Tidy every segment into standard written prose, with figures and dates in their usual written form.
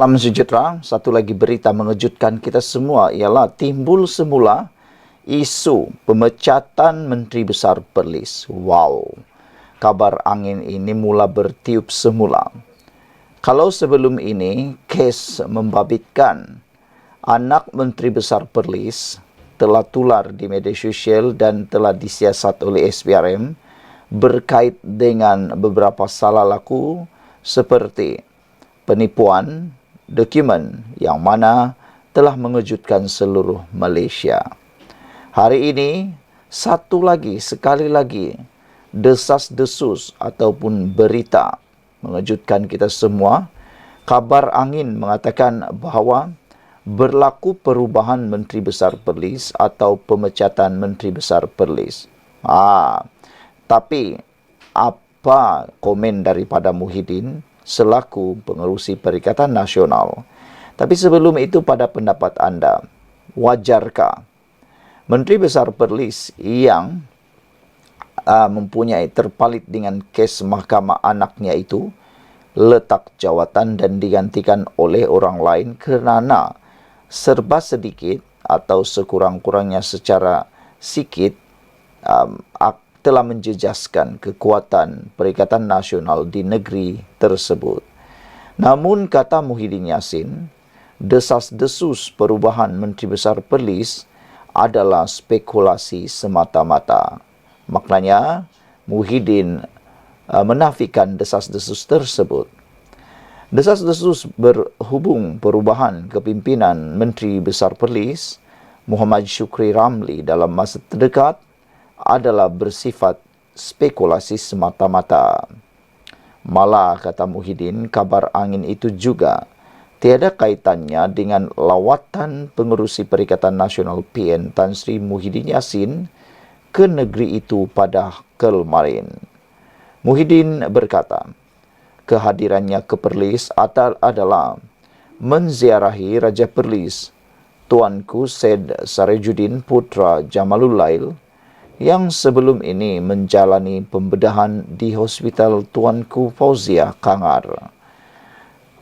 Salam sejahtera, satu lagi berita mengejutkan kita semua ialah timbul semula isu pemecatan Menteri Besar Perlis. Wow, kabar angin ini mula bertiup semula. Kalau sebelum ini kes membabitkan anak Menteri Besar Perlis telah tular di media sosial dan telah disiasat oleh SPRM berkait dengan beberapa salah laku seperti penipuan dokumen yang mana telah mengejutkan seluruh Malaysia. Hari ini, sekali lagi, desas-desus ataupun berita mengejutkan kita semua. Kabar angin mengatakan bahawa berlaku perubahan Menteri Besar Perlis atau pemecatan Menteri Besar Perlis. Tapi apa komen daripada Muhyiddin selaku pengerusi Perikatan Nasional? Tapi sebelum itu, pada pendapat anda, wajarkah Menteri Besar Perlis yang mempunyai terpalit dengan kes mahkamah anaknya itu letak jawatan dan digantikan oleh orang lain kerana serba sedikit atau sekurang-kurangnya secara sikit telah menjejaskan kekuatan Perikatan Nasional di negeri tersebut. Namun, kata Muhyiddin Yassin, desas-desus perubahan Menteri Besar Perlis adalah spekulasi semata-mata. Maknanya, Muhyiddin menafikan desas-desus tersebut. Desas-desus berhubung perubahan kepimpinan Menteri Besar Perlis, Muhammad Shukri Ramli, dalam masa terdekat adalah bersifat spekulasi semata-mata. Malah, kata Muhyiddin, kabar angin itu juga tiada kaitannya dengan lawatan pengerusi Perikatan Nasional PN Tan Sri Muhyiddin Yassin ke negeri itu pada kemarin. Muhyiddin berkata, kehadirannya ke Perlis adalah menziarahi Raja Perlis, Tuanku Syed Sarajuddin Putra Jamalul Lail, yang sebelum ini menjalani pembedahan di Hospital Tuanku Fauzia Kangar.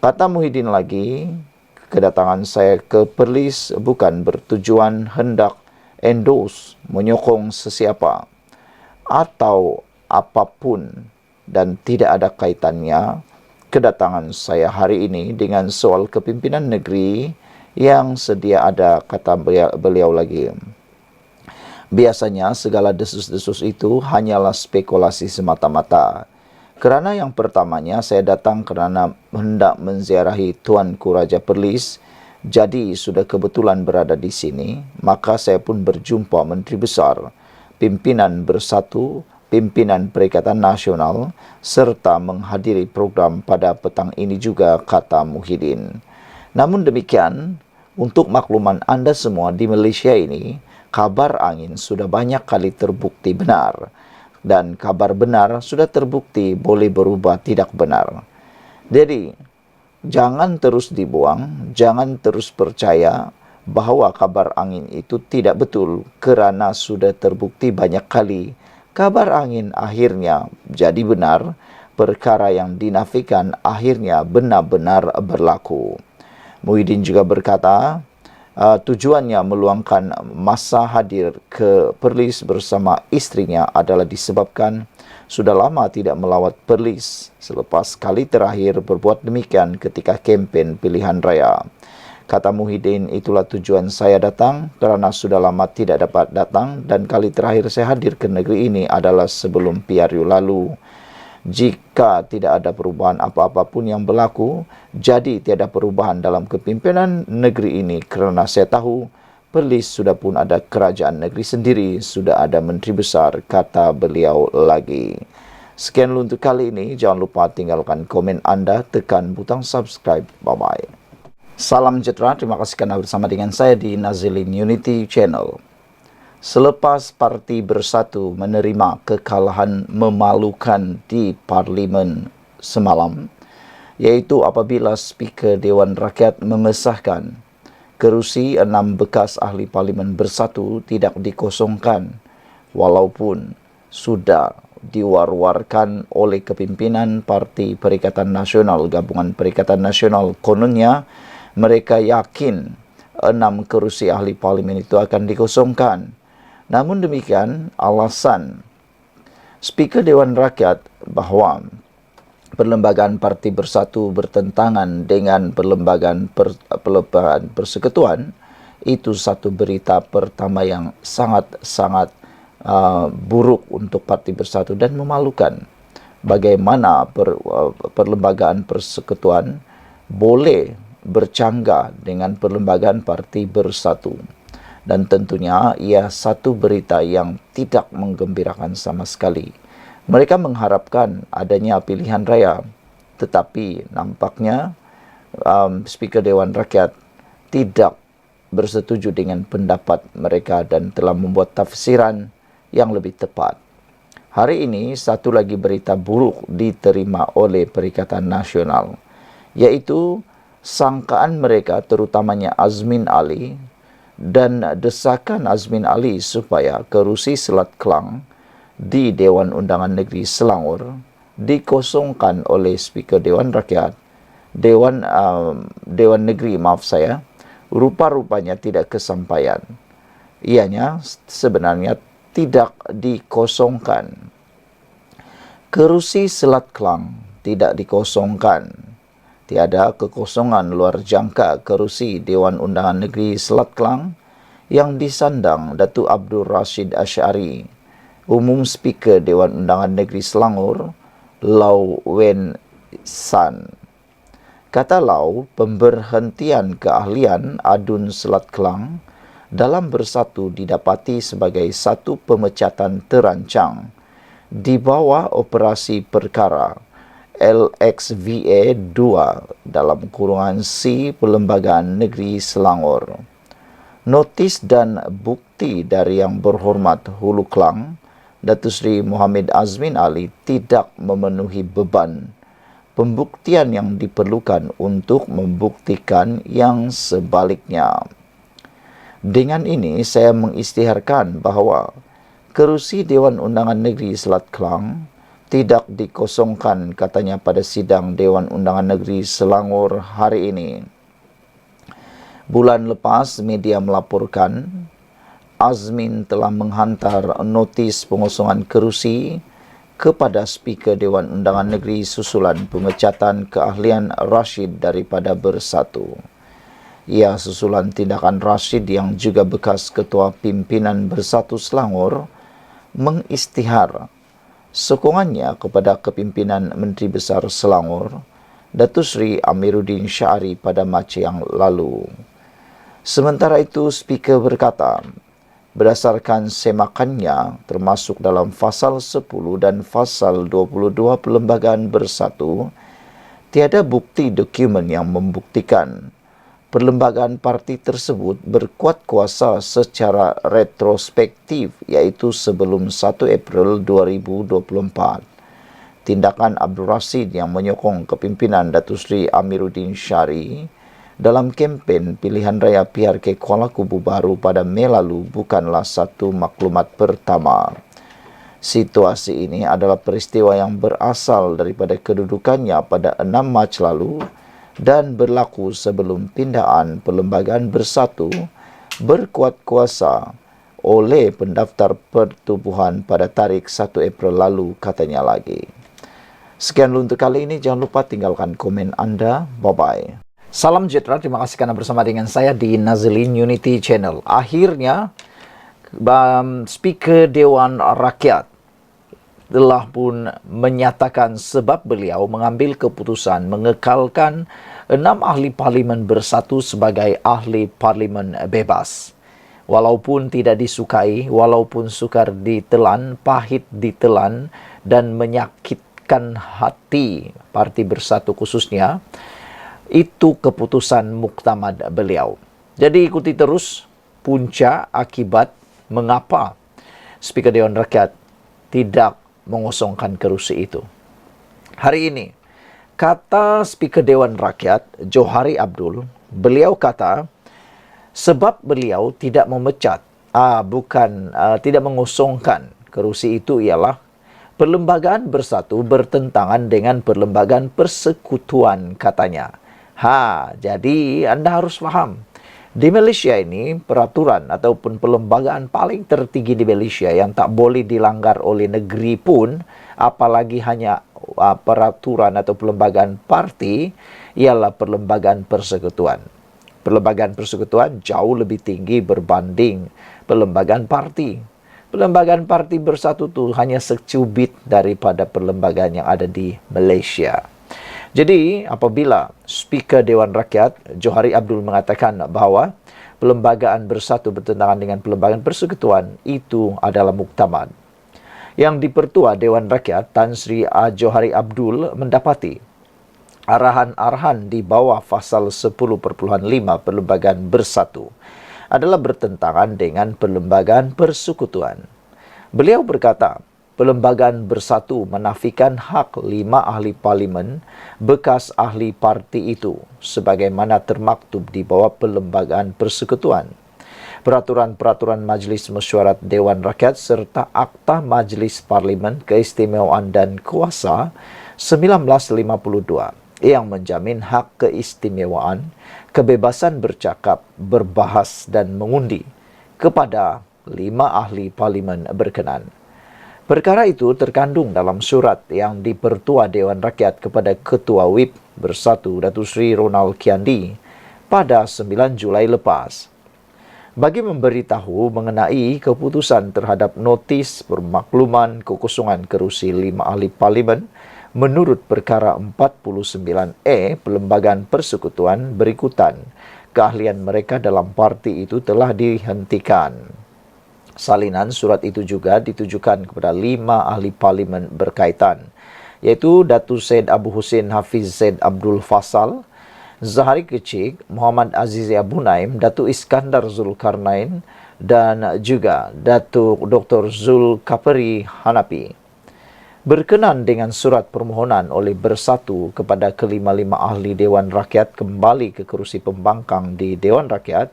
Kata Muhyiddin lagi, kedatangan saya ke Perlis bukan bertujuan hendak endorse, menyokong sesiapa atau apapun, dan tidak ada kaitannya kedatangan saya hari ini dengan soal kepimpinan negeri yang sedia ada, kata beliau lagi. Biasanya segala desus-desus itu hanyalah spekulasi semata-mata. Kerana yang pertamanya saya datang kerana hendak menziarahi Tuanku Raja Perlis, jadi sudah kebetulan berada di sini, maka saya pun berjumpa Menteri Besar, pimpinan Bersatu, pimpinan Perikatan Nasional, serta menghadiri program pada petang ini juga, kata Muhyiddin. Namun demikian, untuk makluman anda semua, di Malaysia ini, kabar angin sudah banyak kali terbukti benar. Dan kabar benar sudah terbukti boleh berubah tidak benar. Jadi, jangan terus dibuang, jangan terus percaya bahawa kabar angin itu tidak betul kerana sudah terbukti banyak kali kabar angin akhirnya jadi benar, perkara yang dinafikan akhirnya benar-benar berlaku. Muhyiddin juga berkata, tujuannya meluangkan masa hadir ke Perlis bersama istrinya adalah disebabkan sudah lama tidak melawat Perlis selepas kali terakhir berbuat demikian ketika kempen pilihan raya. Kata Muhyiddin, itulah tujuan saya datang kerana sudah lama tidak dapat datang dan kali terakhir saya hadir ke negeri ini adalah sebelum PRU lalu. Jika tidak ada perubahan apa-apa pun yang berlaku, jadi tiada perubahan dalam kepimpinan negeri ini kerana saya tahu Perlis sudah pun ada kerajaan negeri sendiri, sudah ada menteri besar, kata beliau lagi. Sekian dulu untuk kali ini, jangan lupa tinggalkan komen anda, tekan butang subscribe. Bye-bye. Salam sejahtera, terima kasih kerana bersama dengan saya di Nazilin Unity Channel. Selepas Parti Bersatu menerima kekalahan memalukan di Parlimen semalam, iaitu apabila Speaker Dewan Rakyat mengesahkan kerusi 6 bekas ahli Parlimen Bersatu tidak dikosongkan, walaupun sudah diwar-warkan oleh kepimpinan Parti Perikatan Nasional, Gabungan Perikatan Nasional. Kononnya mereka yakin 6 kerusi ahli parlimen itu akan dikosongkan. Namun demikian, alasan Speaker Dewan Rakyat bahawa Perlembagaan Parti Bersatu bertentangan dengan Perlembagaan Persekutuan, itu satu berita pertama yang sangat-sangat buruk untuk Parti Bersatu dan memalukan. Bagaimana Perlembagaan Persekutuan boleh bercanggah dengan Perlembagaan Parti Bersatu. Dan tentunya ia satu berita yang tidak menggembirakan sama sekali. Mereka mengharapkan adanya pilihan raya, tetapi nampaknya Speaker Dewan Rakyat tidak bersetuju dengan pendapat mereka dan telah membuat tafsiran yang lebih tepat. Hari ini satu lagi berita buruk diterima oleh Perikatan Nasional, yaitu sangkaan mereka terutamanya Azmin Ali dan desakan Azmin Ali supaya kerusi Selat Kelang di Dewan Undangan Negeri Selangor dikosongkan oleh Speaker Dewan Rakyat, Dewan Negeri, rupa-rupanya tidak kesampaian. Ianya sebenarnya tidak dikosongkan. Kerusi Selat Kelang tidak dikosongkan. Tiada kekosongan luar jangka kerusi Dewan Undangan Negeri Selat Kelang yang disandang Datuk Abdul Rashid Ash'ari, Umum Speaker Dewan Undangan Negeri Selangor, Lau Wen San. Kata Lau, pemberhentian keahlian Adun Selat Kelang dalam Bersatu didapati sebagai satu pemecatan terancang di bawah operasi perkara LXVA 2 dalam kurungan C Perlembagaan Negeri Selangor. Notis dan bukti dari Yang Berhormat Hulu Kelang, Datuk Seri Muhammad Azmin Ali tidak memenuhi beban pembuktian yang diperlukan untuk membuktikan yang sebaliknya. Dengan ini, saya mengisytiharkan bahawa kerusi Dewan Undangan Negeri Selat Kelang tidak dikosongkan, katanya pada sidang Dewan Undangan Negeri Selangor hari ini. Bulan lepas, media melaporkan Azmin telah menghantar notis pengosongan kerusi kepada Speaker Dewan Undangan Negeri susulan pemecatan keahlian Rashid daripada Bersatu. Ia susulan tindakan Rashid yang juga bekas Ketua Pimpinan Bersatu Selangor mengisytihar sokongannya kepada kepimpinan Menteri Besar Selangor, Datuk Seri Amiruddin Syari pada Mac yang lalu. Sementara itu, Speaker berkata, berdasarkan semakannya termasuk dalam Fasal 10 dan Fasal 22 Perlembagaan Bersatu, tiada bukti dokumen yang membuktikan perlembagaan parti tersebut berkuat kuasa secara retrospektif, iaitu sebelum 1 April 2024. Tindakan Abdul Rashid yang menyokong kepimpinan Datuk Seri Amiruddin Syari dalam kempen pilihan raya PRK Kuala Kubu Baru pada Mei lalu bukanlah satu maklumat pertama. Situasi ini adalah peristiwa yang berasal daripada kedudukannya pada 6 Mac lalu dan berlaku sebelum pindaan Perlembagaan Bersatu berkuat kuasa oleh pendaftar pertubuhan pada tarikh 1 April lalu, katanya lagi. Sekian dulu untuk kali ini. Jangan lupa tinggalkan komen anda. Bye-bye. Salam sejahtera, terima kasih karena bersama dengan saya di Nazlin Unity Channel. Akhirnya, Speaker Dewan Rakyat telah pun menyatakan sebab beliau mengambil keputusan mengekalkan 6 ahli parlimen Bersatu sebagai ahli parlimen bebas. Walaupun tidak disukai, walaupun sukar ditelan, pahit ditelan, dan menyakitkan hati Parti Bersatu khususnya, itu keputusan muktamad beliau. Jadi ikuti terus punca akibat mengapa Speaker Dewan Rakyat tidak mengosongkan kerusi itu. Hari ini, kata Speaker Dewan Rakyat, Johari Abdul, beliau kata, sebab beliau tidak memecat, tidak mengosongkan kerusi itu ialah Perlembagaan bersatu bertentangan dengan perlembagaan persekutuan katanya. Jadi Anda harus paham. Di Malaysia ini, peraturan ataupun perlembagaan paling tertinggi di Malaysia yang tak boleh dilanggar oleh negeri pun, apalagi hanya peraturan atau perlembagaan parti, ialah perlembagaan persekutuan. Perlembagaan persekutuan jauh lebih tinggi berbanding perlembagaan parti. Perlembagaan parti bersatu itu hanya secubit daripada perlembagaan yang ada di Malaysia. Jadi, apabila Speaker Dewan Rakyat Johari Abdul mengatakan bahawa perlembagaan bersatu bertentangan dengan perlembagaan persekutuan, itu adalah muktamad. Yang di-Pertua Dewan Rakyat Tan Sri Johari Abdul mendapati arahan-arahan di bawah pasal 10.5 perlembagaan bersatu adalah bertentangan dengan perlembagaan persekutuan. Beliau berkata, perlembagaan bersatu menafikan hak 5 ahli parlimen bekas ahli parti itu sebagaimana termaktub di bawah perlembagaan persekutuan. Peraturan-peraturan Majlis Mesyuarat Dewan Rakyat serta Akta Majlis Parlimen Keistimewaan dan Kuasa 1952 yang menjamin hak keistimewaan, kebebasan bercakap, berbahas dan mengundi kepada 5 ahli parlimen berkenan. Perkara itu terkandung dalam surat yang di-Pertua Dewan Rakyat kepada Ketua WIP Bersatu Datuk Seri Ronald Kiandi pada 9 Julai lepas. Bagi memberitahu mengenai keputusan terhadap notis permakluman kekosongan kerusi 5 ahli parlimen menurut perkara 49A Perlembagaan Persekutuan berikutan, keahlian mereka dalam parti itu telah dihentikan. Salinan surat itu juga ditujukan kepada 5 ahli parlimen berkaitan, iaitu Datuk Syed Abu Hussein Hafiz Zaid Abdul Fasal, Zahari Kecik, Muhammad Aziz Abu Naim, Datuk Iskandar Zulkarnain dan juga Datuk Dr. Zulkafli Hanafi. Berkenan dengan surat permohonan oleh Bersatu kepada kelima-lima ahli Dewan Rakyat kembali ke kerusi pembangkang di Dewan Rakyat,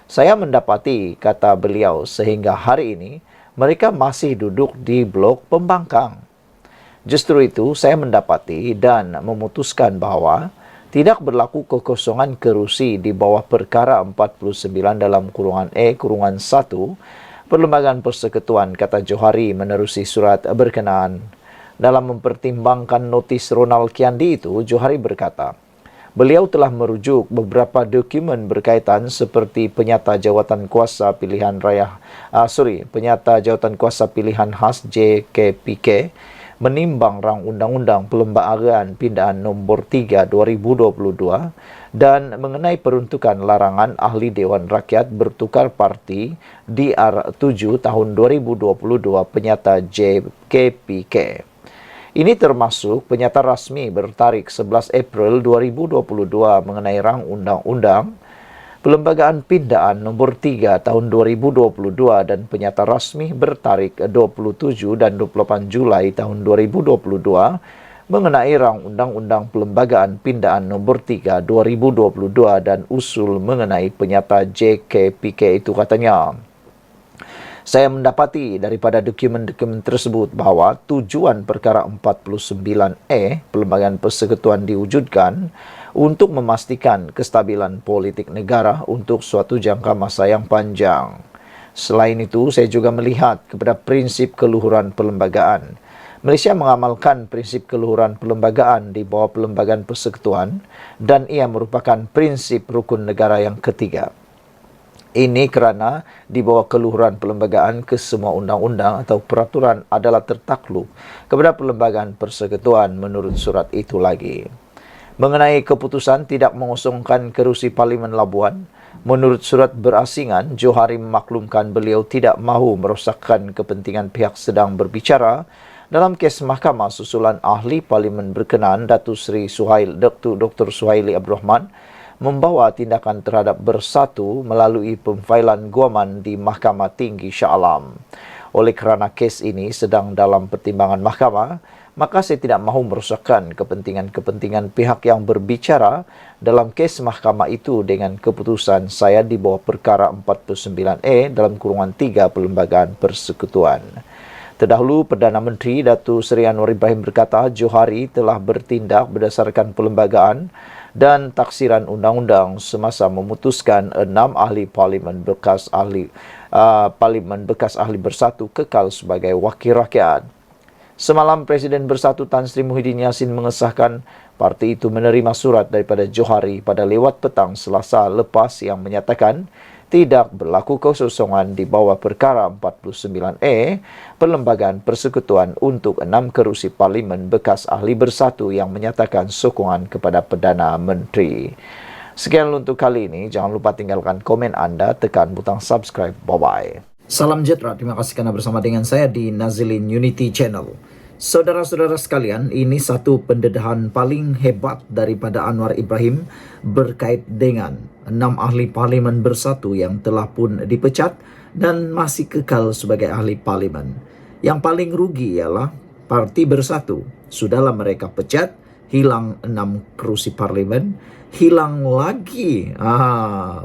saya mendapati, kata beliau, sehingga hari ini mereka masih duduk di blok pembangkang. Justru itu saya mendapati dan memutuskan bahawa tidak berlaku kekosongan kerusi di bawah perkara 49 dalam kurungan kurungan 1 Perlembagaan Persekutuan, kata Johari menerusi surat berkenaan. Dalam mempertimbangkan notis Ronald Kiandi itu, Johari berkata, beliau telah merujuk beberapa dokumen berkaitan seperti penyata jawatan kuasa pilihan penyata jawatan kuasa pilihan khas JKPK menimbang rang undang-undang Perlembagaan Pindaan nombor 3 2022 dan mengenai peruntukan larangan ahli Dewan Rakyat bertukar parti DR7 tahun 2022 penyata JKPK. Ini termasuk penyata rasmi bertarikh 11 April 2022 mengenai rang undang-undang Perlembagaan Pindaan nombor 3 tahun 2022 dan penyata rasmi bertarikh 27 dan 28 Julai tahun 2022 mengenai rang undang-undang Perlembagaan Pindaan nombor 3 2022 dan usul mengenai penyata JKPK itu, katanya. Saya mendapati daripada dokumen-dokumen tersebut bahawa tujuan perkara 49A Perlembagaan Persekutuan diwujudkan untuk memastikan kestabilan politik negara untuk suatu jangka masa yang panjang. Selain itu, saya juga melihat kepada prinsip keluhuran perlembagaan. Malaysia mengamalkan prinsip keluhuran perlembagaan di bawah Perlembagaan Persekutuan dan ia merupakan prinsip rukun negara yang ketiga. Ini kerana di bawah keluhuran perlembagaan kesemua undang-undang atau peraturan adalah tertakluk kepada Perlembagaan Persekutuan menurut surat itu lagi. Mengenai keputusan tidak mengosongkan kerusi Parlimen Labuan, menurut surat berasingan, Johari memaklumkan beliau tidak mahu merosakkan kepentingan pihak sedang berbicara dalam kes mahkamah susulan ahli Parlimen berkenaan Dr. Suhaili Abdul Rahman membawa tindakan terhadap Bersatu melalui pemfailan guaman di Mahkamah Tinggi Shah Alam. Oleh kerana kes ini sedang dalam pertimbangan mahkamah, maka saya tidak mahu merosakkan kepentingan-kepentingan pihak yang berbicara dalam kes mahkamah itu dengan keputusan saya di bawah perkara 49A dalam kurungan 3 Perlembagaan Persekutuan. Terdahulu, Perdana Menteri Datuk Seri Anwar Ibrahim berkata Johari telah bertindak berdasarkan perlembagaan dan taksiran undang-undang semasa memutuskan 6 ahli Parlimen bekas ahli Bersatu kekal sebagai wakil rakyat. Semalam, Presiden Bersatu Tan Sri Muhyiddin Yassin mengesahkan parti itu menerima surat daripada Johari pada lewat petang Selasa lepas yang menyatakan tidak berlaku kekosongan di bawah perkara 49A Perlembagaan Persekutuan untuk 6 kerusi Parlimen bekas ahli Bersatu yang menyatakan sokongan kepada Perdana Menteri. Sekian untuk kali ini. Jangan lupa tinggalkan komen anda, tekan butang subscribe. Bye-bye. Salam sejahtera. Terima kasih kerana bersama dengan saya di Nazilin Unity Channel. Saudara-saudara sekalian, ini satu pendedahan paling hebat daripada Anwar Ibrahim berkait dengan 6 ahli Parlimen Bersatu yang telah pun dipecat dan masih kekal sebagai ahli Parlimen. Yang paling rugi ialah Parti Bersatu. Sudahlah mereka pecat, hilang 6 kerusi Parlimen, hilang lagi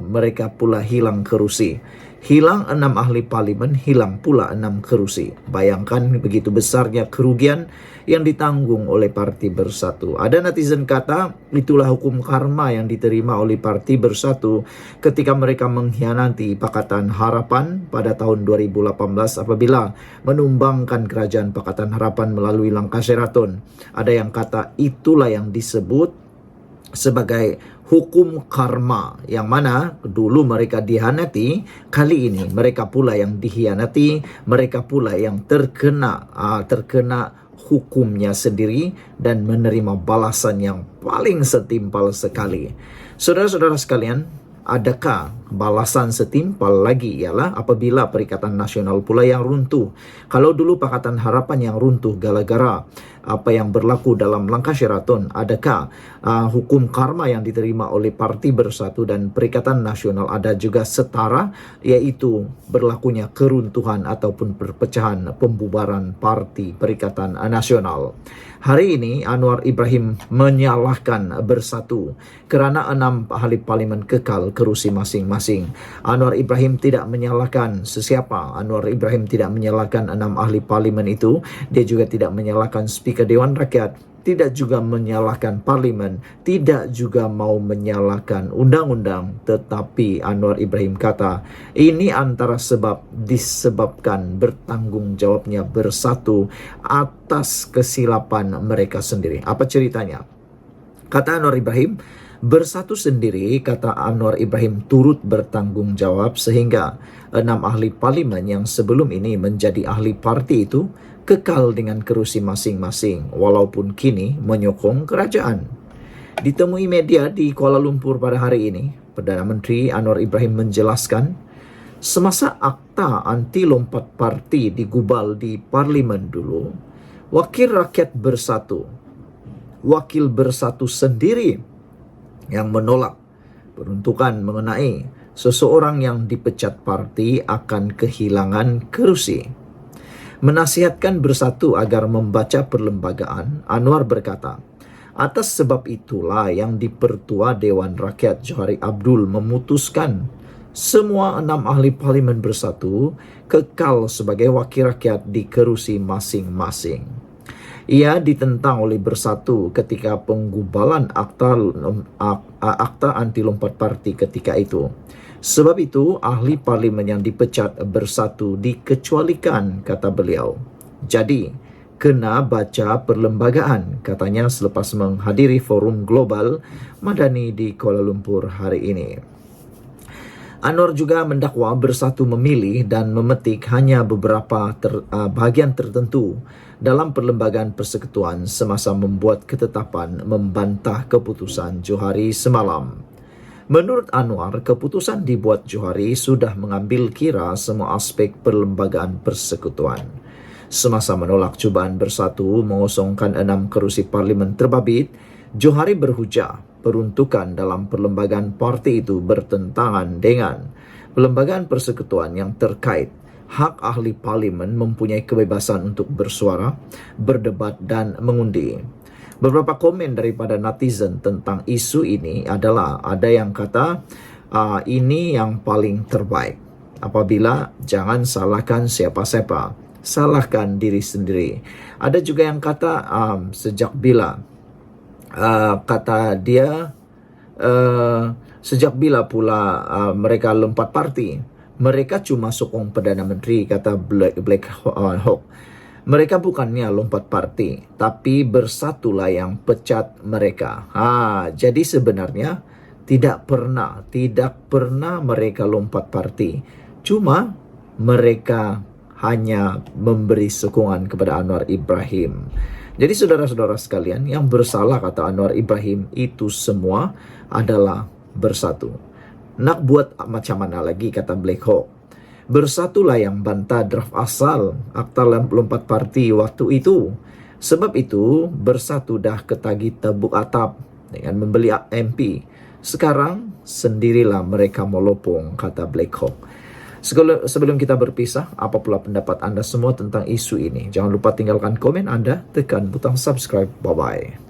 mereka pula hilang kerusi. Hilang 6 ahli Parlimen, hilang pula 6 kerusi. Bayangkan begitu besarnya kerugian yang ditanggung oleh Parti Bersatu. Ada netizen kata, itulah hukum karma yang diterima oleh Parti Bersatu ketika mereka mengkhianati Pakatan Harapan pada tahun 2018 apabila menumbangkan kerajaan Pakatan Harapan melalui langkah Sheraton. Ada yang kata itulah yang disebut sebagai hukum karma, yang mana dulu mereka dihianati, kali ini mereka pula yang dihianati, mereka pula yang terkena hukumnya sendiri dan menerima balasan yang paling setimpal sekali. Saudara-saudara sekalian, adakah balasan setimpal lagi ialah apabila Perikatan Nasional pula yang runtuh. Kalau dulu Pakatan Harapan yang runtuh gara-gara apa yang berlaku dalam langkah Sheraton, adakah hukum karma yang diterima oleh Parti Bersatu dan Perikatan Nasional ada juga setara, yaitu berlakunya keruntuhan ataupun perpecahan pembubaran Parti Perikatan Nasional. Hari ini Anwar Ibrahim menyalahkan Bersatu kerana 6 ahli Parlimen kekal kerusi masing-masing. Anwar Ibrahim tidak menyalahkan sesiapa. Anwar Ibrahim tidak menyalahkan 6 ahli Parlimen itu. Dia juga tidak menyalahkan Speaker Dewan Rakyat, tidak juga menyalahkan Parlimen, tidak juga mau menyalahkan undang-undang. Tetapi Anwar Ibrahim kata ini antara sebab disebabkan bertanggungjawabnya Bersatu atas kesilapan mereka sendiri. Apa ceritanya? Kata Anwar Ibrahim, Bersatu sendiri, kata Anwar Ibrahim, turut bertanggungjawab sehingga 6 ahli Parlimen yang sebelum ini menjadi ahli parti itu kekal dengan kerusi masing-masing walaupun kini menyokong kerajaan. Ditemui media di Kuala Lumpur pada hari ini, Perdana Menteri Anwar Ibrahim menjelaskan semasa akta anti lompat parti digubal di Parlimen dulu, Wakil Rakyat Bersatu, Wakil Bersatu sendiri yang menolak peruntukan mengenai seseorang yang dipecat parti akan kehilangan kerusi. Menasihatkan Bersatu agar membaca perlembagaan, Anwar berkata, atas sebab itulah yang di-Pertua Dewan Rakyat Johari Abdul memutuskan semua 6 ahli Parlimen Bersatu kekal sebagai wakil rakyat di kerusi masing-masing. Ia ditentang oleh Bersatu ketika penggubalan akta anti lompat parti ketika itu. Sebab itu, ahli Parlimen yang dipecat Bersatu dikecualikan, kata beliau. Jadi, kena baca perlembagaan, katanya selepas menghadiri forum global Madani di Kuala Lumpur hari ini. Anwar juga mendakwa Bersatu memilih dan memetik hanya beberapa bahagian tertentu dalam perlembagaan persekutuan semasa membuat ketetapan membantah keputusan Johari semalam. Menurut Anwar, keputusan dibuat Johari sudah mengambil kira semua aspek perlembagaan persekutuan. Semasa menolak cubaan Bersatu mengosongkan 6 kerusi Parlimen terbabit, Johari berhujah peruntukan dalam perlembagaan parti itu bertentangan dengan perlembagaan persekutuan yang terkait hak ahli Parlimen mempunyai kebebasan untuk bersuara, berdebat dan mengundi. Beberapa komen daripada netizen tentang isu ini adalah ada yang kata ini yang paling terbaik. Apabila jangan salahkan siapa-siapa. salahkan diri sendiri. Ada juga yang kata sejak bila kata dia sejak bila pula mereka lompat parti? Mereka cuma sokong Perdana Menteri, kata Black Hawk. Mereka bukannya lompat parti, tapi bersatulah yang pecat mereka. Jadi sebenarnya tidak pernah mereka lompat parti. Cuma mereka hanya memberi sokongan kepada Anwar Ibrahim. Jadi saudara-saudara sekalian, yang bersalah, kata Anwar Ibrahim, itu semua adalah bersatu. Nak buat macam mana lagi, kata Black Hawk. Bersatulah yang bantah draft asal akta lompat parti waktu itu. Sebab itu bersatu dah ketagi tebuk atap dengan membeli MP. Sekarang sendirilah mereka melopong, kata Black Hawk. Sebelum kita berpisah, apa pula pendapat Anda semua tentang isu ini? Jangan lupa tinggalkan komen Anda, tekan butang subscribe. Bye-bye.